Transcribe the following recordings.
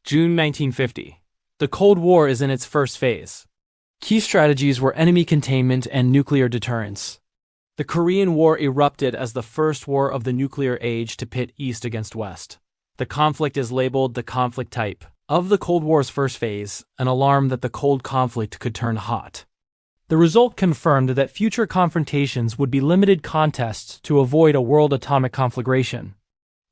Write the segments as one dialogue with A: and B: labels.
A: June 1950. The Cold War is in its first phase. Key strategies were enemy containment and nuclear deterrence. The Korean War erupted as the first war of the nuclear age to pit East against West. The conflict is labeled the conflict type of the Cold War's first phase, an alarm that the cold conflict could turn hot. The result confirmed that future confrontations would be limited contests to avoid a world atomic conflagration.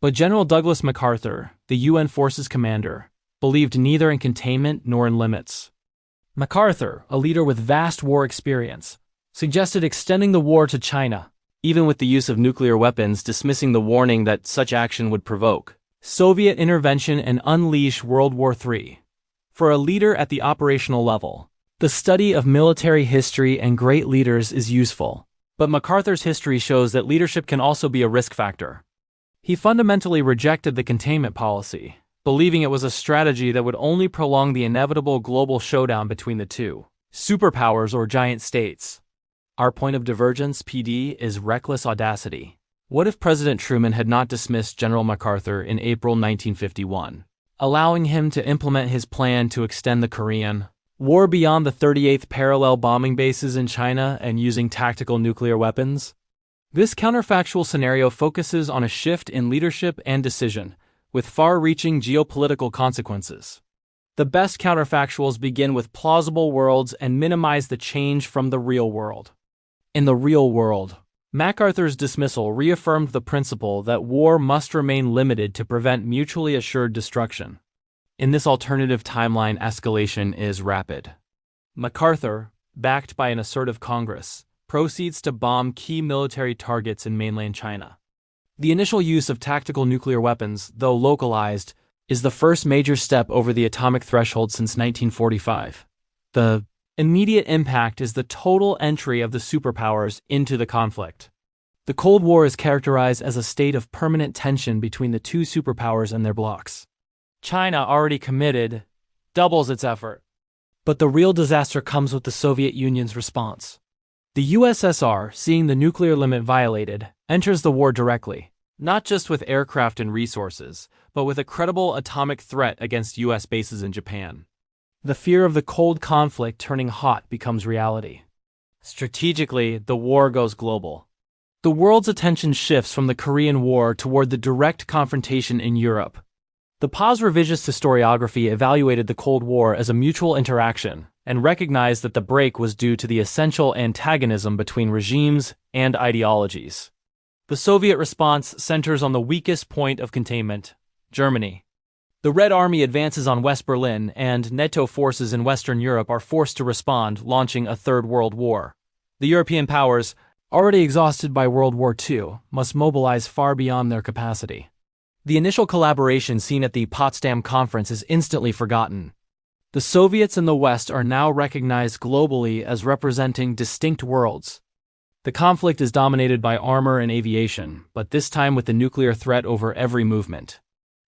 A: But General Douglas MacArthur, the UN forces commander, believed neither in containment nor in limits. MacArthur, a leader with vast war experience, suggested extending the war to China, even with the use of nuclear weapons, dismissing the warning that such action would provoke Soviet intervention and unleash World War III. For a leader at the operational level, the study of military history and great leaders is useful, but MacArthur's history shows that leadership can also be a risk factor. He fundamentally rejected the containment policy, believing it was a strategy that would only prolong the inevitable global showdown between the two superpowers or giant states. Our point of divergence, PD, is reckless audacity. What if President Truman had not dismissed General MacArthur in April 1951, allowing him to implement his plan to extend the Korean War beyond the 38th parallel bombing bases in China and using tactical nuclear weapons? This counterfactual scenario focuses on a shift in leadership and decision, with far-reaching geopolitical consequences. The best counterfactuals begin with plausible worlds and minimize the change from the real world. In the real world, MacArthur's dismissal reaffirmed the principle that war must remain limited to prevent mutually assured destruction. In this alternative timeline, escalation is rapid. MacArthur, backed by an assertive Congress, proceeds to bomb key military targets in mainland China. The initial use of tactical nuclear weapons, though localized, is the first major step over the atomic threshold since 1945. The immediate impact is the total entry of the superpowers into the conflict. The Cold War is characterized as a state of permanent tension between the two superpowers and their blocs. China, already committed, doubles its effort. But the real disaster comes with the Soviet Union's response. The USSR, seeing the nuclear limit violated, enters the war directly, not just with aircraft and resources, but with a credible atomic threat against US bases in Japan. The fear of the cold conflict turning hot becomes reality. Strategically, the war goes global. The world's attention shifts from the Korean War toward the direct confrontation in Europe. The pause revisionist historiography evaluated the Cold War as a mutual interaction and recognized that the break was due to the essential antagonism between regimes and ideologies. The Soviet response centers on the weakest point of containment, Germany. The Red Army advances on West Berlin, and NATO forces in Western Europe are forced to respond, launching a Third World War. The European powers, already exhausted by World War II, must mobilize far beyond their capacity. The initial collaboration seen at the Potsdam Conference is instantly forgotten. The Soviets and the West are now recognized globally as representing distinct worlds. The conflict is dominated by armor and aviation, but this time with the nuclear threat over every movement.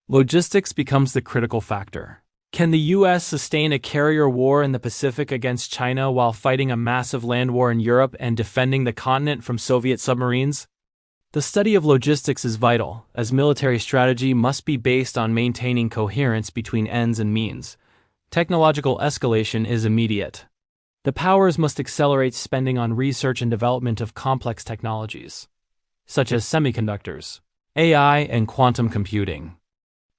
A: Logistics becomes the critical factor. Can the U.S. sustain a carrier war in the Pacific against China while fighting a massive land war in Europe and defending the continent from Soviet submarines? The study of logistics is vital, as military strategy must be based on maintaining coherence between ends and means. Technological escalation is immediate. The powers must accelerate spending on research and development of complex technologies, such as semiconductors, AI, and quantum computing.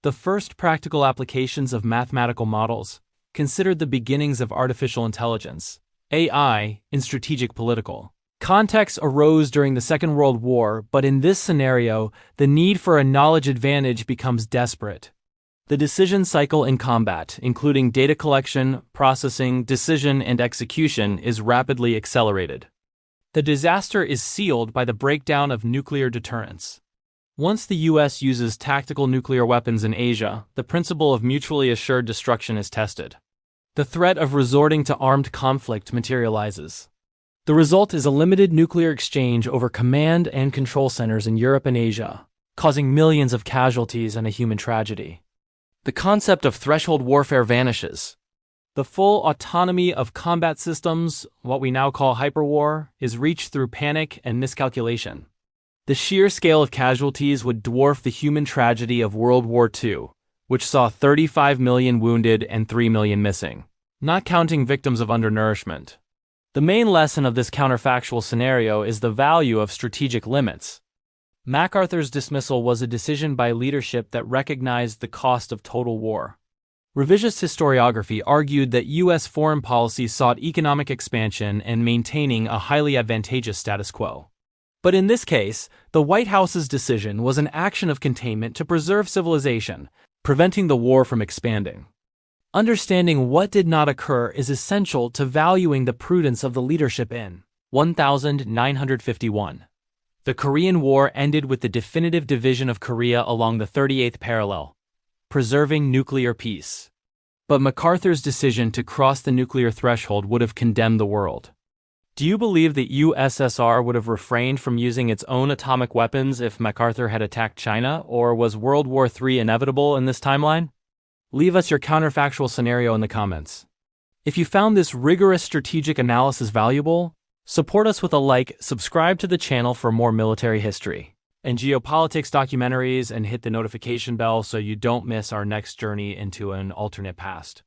A: The first practical applications of mathematical models considered the beginnings of artificial intelligence, AI, in strategic political contexts arose during the Second World War, but in this scenario, the need for a knowledge advantage becomes desperate. The decision cycle in combat, including data collection, processing, decision, and execution, is rapidly accelerated. The disaster is sealed by the breakdown of nuclear deterrence. Once the U.S. uses tactical nuclear weapons in Asia, the principle of mutually assured destruction is tested. The threat of resorting to armed conflict materializes. The result is a limited nuclear exchange over command and control centers in Europe and Asia, causing millions of casualties and a human tragedy. The concept of threshold warfare vanishes. The full autonomy of combat systems, what we now call hyperwar, is reached through panic and miscalculation. The sheer scale of casualties would dwarf the human tragedy of World War II, which saw 35 million wounded and 3 million missing, not counting victims of undernourishment. The main lesson of this counterfactual scenario is the value of strategic limits. MacArthur's dismissal was a decision by leadership that recognized the cost of total war. Revisionist historiography argued that U.S. foreign policy sought economic expansion and maintaining a highly advantageous status quo. But in this case, the White House's decision was an action of containment to preserve civilization, preventing the war from expanding. Understanding what did not occur is essential to valuing the prudence of the leadership in 1951. The Korean War ended with the definitive division of Korea along the 38th parallel, preserving nuclear peace. But MacArthur's decision to cross the nuclear threshold would have condemned the world. Do you believe the USSR would have refrained from using its own atomic weapons if MacArthur had attacked China, or was World War III inevitable in this timeline? Leave us your counterfactual scenario in the comments. If you found this rigorous strategic analysis valuable, support us with a like, subscribe to the channel for more military history and geopolitics documentaries, and hit the notification bell so you don't miss our next journey into an alternate past.